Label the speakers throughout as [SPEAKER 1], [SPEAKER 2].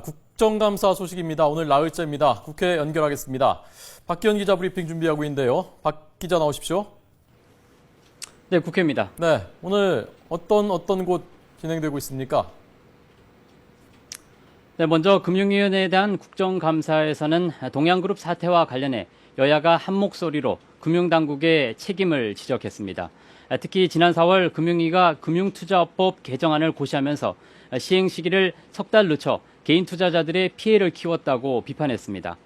[SPEAKER 1] 국정감사 소식입니다. 오늘 나흘째입니다. 국회 연결하겠습니다. 박기현 기자 브리핑 준비하고 있는데요. 박 기자 나오십시오.
[SPEAKER 2] 네, 국회입니다.
[SPEAKER 1] 네, 오늘 어떤 곳 진행되고 있습니까?
[SPEAKER 2] 네, 먼저 금융위원회에 대한 국정감사에서는 동양그룹 사태와 관련해 여야가 한 목소리로 금융당국의 책임을 지적했습니다. 특히 지난 4월 금융위가 금융투자법 개정안을 고시하면서 시행 시기를 석 달 늦춰 개인 투자자들의 피해를 키웠다고 비판했습니다.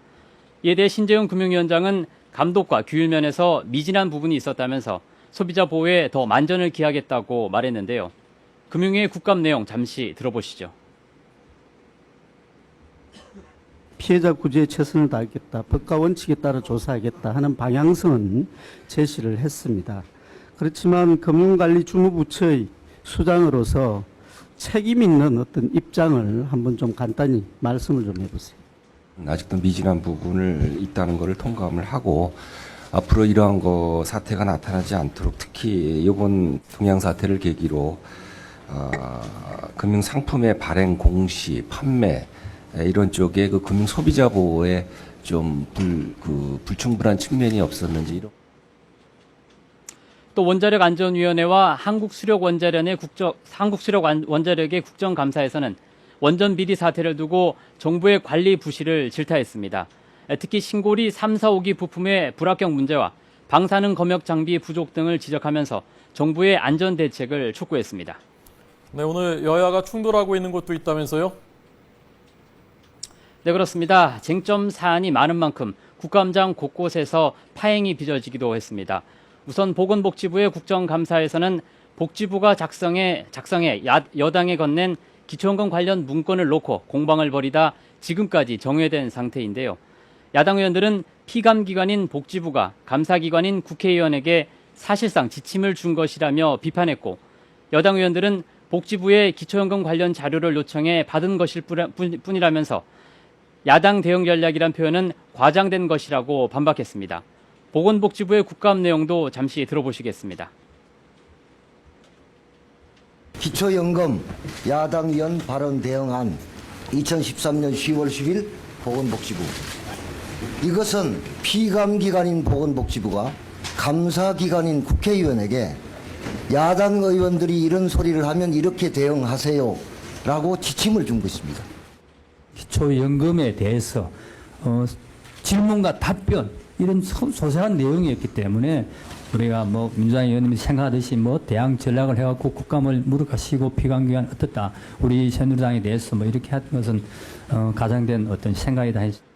[SPEAKER 2] 이에 대해 신재용 금융위원장은 감독과 규율 면에서 미진한 부분이 있었다면서 소비자 보호에 더 만전을 기하겠다고 말했는데요. 금융위의 국감 내용 잠시 들어보시죠.
[SPEAKER 3] 피해자 구제에 최선을 다하겠다, 법과 원칙에 따라 조사하겠다 하는 방향성은 제시를 했습니다. 그렇지만 금융관리 주무부처의 수장으로서 책임 있는 어떤 입장을 한번 좀 간단히 말씀을 좀 해보세요.
[SPEAKER 4] 아직도 미진한 부분을 있다는 것을 통감을 하고 앞으로 이러한 사태가 나타나지 않도록 특히 이번 동양 사태를 계기로 금융 상품의 발행, 공시, 판매 이런 쪽에 그 금융 소비자 보호에 좀 불충분한 측면이 없었는지
[SPEAKER 2] 또 원자력안전위원회와 한국수력원자력의 국정감사에서는 원전 비리 사태를 두고 정부의 관리 부실을 질타했습니다. 특히 신고리 3, 4, 5기 부품의 불합격 문제와 방사능 검역 장비 부족 등을 지적하면서 정부의 안전 대책을 촉구했습니다.
[SPEAKER 1] 네, 오늘 여야가 충돌하고 있는 곳도 있다면서요?
[SPEAKER 2] 네, 그렇습니다. 쟁점 사안이 많은 만큼 국감장 곳곳에서 파행이 빚어지기도 했습니다. 우선 보건복지부의 국정감사에서는 복지부가 작성해 여당에 건넨 기초연금 관련 문건을 놓고 공방을 벌이다 지금까지 정회된 상태인데요. 야당 의원들은 피감기관인 복지부가 감사기관인 국회의원에게 사실상 지침을 준 것이라며 비판했고, 여당 의원들은 복지부에 기초연금 관련 자료를 요청해 받은 것일 뿐이라면서 야당 대응 전략이란 표현은 과장된 것이라고 반박했습니다. 보건복지부의 국감 내용도 잠시 들어보시겠습니다.
[SPEAKER 5] 기초연금 야당 의원 발언 대응안 2013년 10월 10일 보건복지부. 이것은 피감기관인 보건복지부가 감사기관인 국회의원에게 야당 의원들이 이런 소리를 하면 이렇게 대응하세요 라고 지침을 준 것입니다.
[SPEAKER 6] 기초연금에 대해서 질문과 답변 이런 소소한 내용이었기 때문에 우리가 민주당 의원님이 생각하듯이 대항 전략을 해갖고 국감을 무력화시키고 피감기관 어떻다 우리 새누리당에 대해서 이렇게 한 것은 가장된 어떤 생각이다 했습니다.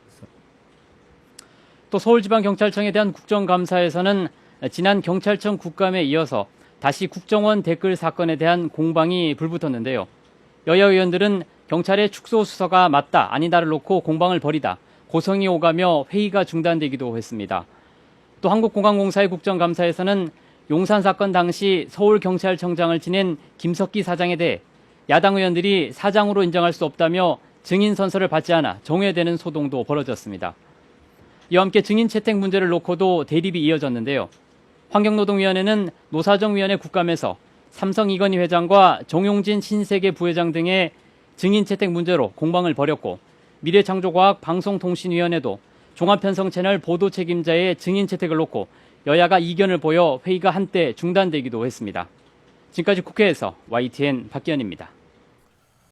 [SPEAKER 2] 또 서울지방경찰청에 대한 국정감사에서는 지난 경찰청 국감에 이어서 다시 국정원 댓글 사건에 대한 공방이 불붙었는데요. 여야 의원들은 경찰의 축소 수사가 맞다 아니다를 놓고 공방을 벌이다 고성이 오가며 회의가 중단되기도 했습니다. 또 한국공항공사의 국정감사에서는 용산 사건 당시 서울경찰청장을 지낸 김석기 사장에 대해 야당 의원들이 사장으로 인정할 수 없다며 증인 선서를 받지 않아 정회되는 소동도 벌어졌습니다. 이와 함께 증인 채택 문제를 놓고도 대립이 이어졌는데요. 환경노동위원회는 노사정위원회 국감에서 삼성 이건희 회장과 정용진 신세계 부회장 등의 증인 채택 문제로 공방을 벌였고, 미래창조과학방송통신위원회도 종합편성채널 보도 책임자의 증인 채택을 놓고 여야가 이견을 보여 회의가 한때 중단되기도 했습니다. 지금까지 국회에서 YTN 박기현입니다.